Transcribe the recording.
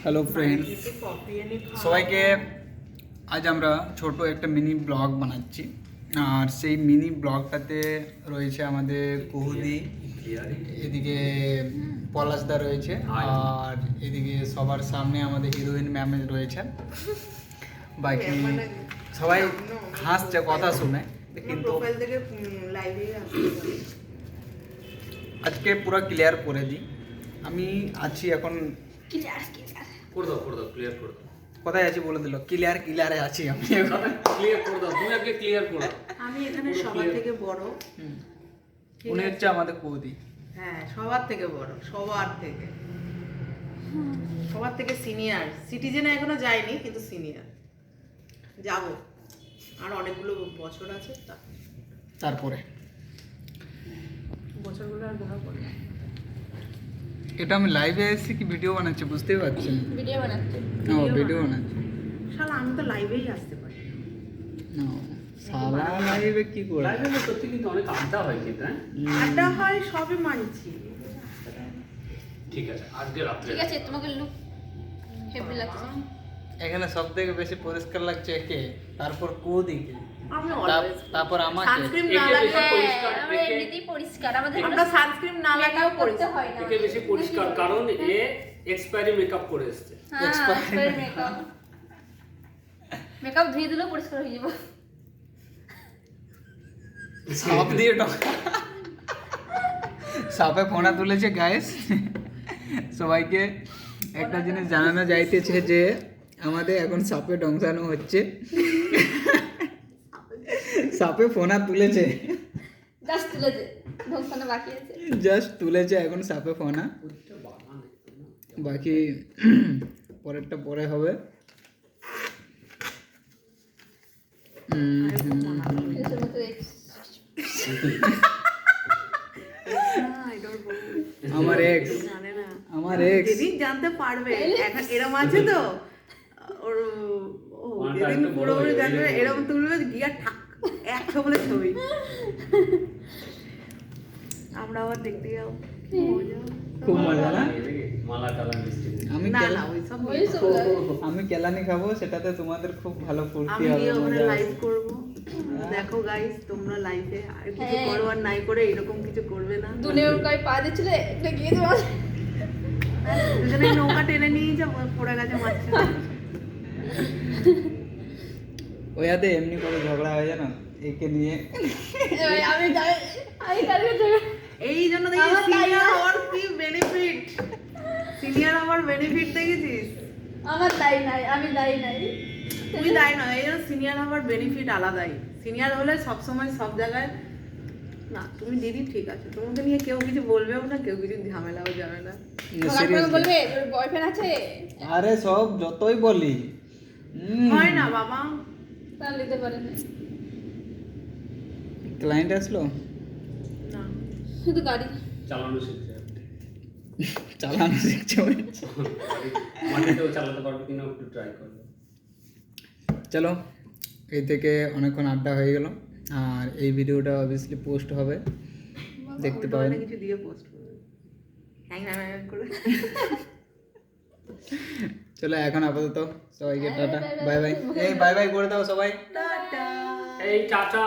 Hello friends, সবাইকে আজ আমরা ছোট একটা মিনি ব্লগ বানাচ্ছি। আর সেই মিনি ব্লগটাতে রয়েছে আমাদের কুহুদি, এদিকে পলাশদা রয়েছে, আর এদিকে সবার সামনে আমাদের হিরোইন ম্যাম রয়েছে। বাকি সবাই হাসছে কথা শুনে, কিন্তু আজকে পুরো ক্লিয়ার করে দিই। আমি আছি এখন, কোথায় আছি বলে দিল, ক্লিয়ারে আছি আমি এখন। ক্লিয়ার করে দাও, তুমি আগে ক্লিয়ার করো। আমি এখানে সবার থেকে বড়। উনি হচ্ছে আমাদের কুহুদি। হ্যাঁ, সবার থেকে বড়, সবার থেকে সিনিয়র। সিটিজেনে এখনো যাইনি, কিন্তু সিনিয়র যাব। আর অনেকগুলো বছর আছে, তারপরে বছরগুলো আর গোনা করবে। এটা আমি লাইভে এসেছি কি ভিডিও বানাচ্ছি বুঝতেই পারছি না। ভিডিও বানাচ্ছি। ও ভিডিও বানাচ্ছি। শালা আমি তো লাইভেই আসতে পারি না, সালা লাইভে কি করে? লাইভে সত্যি কিন্তু অনেক আড্ডা হয়, কিন্তু আড্ডা হয়, সবই মানছি। ঠিক আছে, আজকে রাত্রে ঠিক আছে, তোমাকে লুক হেভি লাগছে। এখানে সব থেকে বেশি পরিষ্কার লাগছে একে, তারপর কুহুদিকে, আমি অলওয়েজ তারপর আমাকে। সানস্ক্রিন না একে লাগালে বেশি পরিষ্কার, আমরা এমনিতেই পরিষ্কার, আমাদের আমরা সানস্ক্রিন না লাগাও করতে পরিষ্কার হয় না। একে বেশি পরিষ্কার, কারণ এ এক্সপায়ারি মেকআপ করে এসেছে। Experiment. মেকআপ ধুয়ে দিলেও পরিষ্কার হয়ে যাবে। সাপ দিয়ে সাপে ফোনা তুলেছে গাইস। সবাইকে একটা জিনিস জানানো যাইতেছে যে আমাদের এখন সাপে ডংসানো হচ্ছে। সাপে ফোনা তুলেছে, জাস্ট তুলেছে, ঢোকানো বাকি আছে। জাস্ট তুলেছে এখন সাপে ফোনা, বাকি পরেরটা পরে হবে। এসব মতো আমার এক্স, জানে না। আমার এক্স যেদিন জানতে পারবে, এখন এরম আছে তো ওর, ও যেদিন পুরোপুরি জানবে, এরম তুলবে গিয়া ঠাক একশো বলে ছবি। আমরা আবার দেখতে যাও, খুব মজা না? মালা টালা মিষ্টি আমি না কেলা- না ওইসব ওইসব আমি কেলানি খাবো, সেটাতে তোমাদের খুব ভালো ফুর্তি আমি হবে, গিয়ে ওখানে মজা লাইভ হবে। করবো। দেখো গাইস, তোমরা লাইভে আর কিছু হ্যাঁ। করো আর নাই করে এরকম কিছু করবে না। দুনে ওর গায়ে পা দিচ্ছিলে, এটা গিয়ে তোমার দুজনে নৌকা টেনে নিয়ে যাবো, পড়ে গেছে মাঝখানে। ওয়াতে এমনি করে ঝগড়া হয় জানো, একে নিয়ে। আমি যাই, আমি কালকে যাই। এই জন্য দেখি আমার তাই সিনিয়র না। হওয়ার কি বেনিফিট, সিনিয়র হওয়ার বেনিফিট দেখেছিস? আমার দায় নাই, আমি দায়ী নাই। তুই তাই নয়, এই জন্য সিনিয়র হওয়ার বেনিফিট আলাদাই। সিনিয়র হলে সবসময় সব জায়গায় না, তুমি দিদি ঠিক আছে, তোমাকে নিয়ে কেউ কিছু বলবেও না, কেউ কিছু ঝামেলাও যাবে না। Seriously? বলবে তোর বয়ফ্রেন্ড আছে, আরে সব যতই বলি হয় না বাবা। তার নিতে পারে না। ক্লায়েন্ট আসলো, না, শুধু গাড়ি চালানো শিখছে। চালানো শিখছে ওই। মাটিতেও চালাতে পারবে কিনা একটু ট্রাই করবে। চলো, এই থেকে অনেকক্ষণ আড্ডা হয়ে গেল, আর এই ভিডিওটা অবভিয়াসলি পোস্ট হবে, দেখতে উল্টো পাবেন। পাল্টা কিছু দিয়ে পোস্ট করবে, হ্যাং হ্যাং হ্যাং করে। চলো এখন আপাতত সবাইকে টাটা, বাই বাই। এই বাই বাই করে দাও সবাই। টাটা। এই চাচা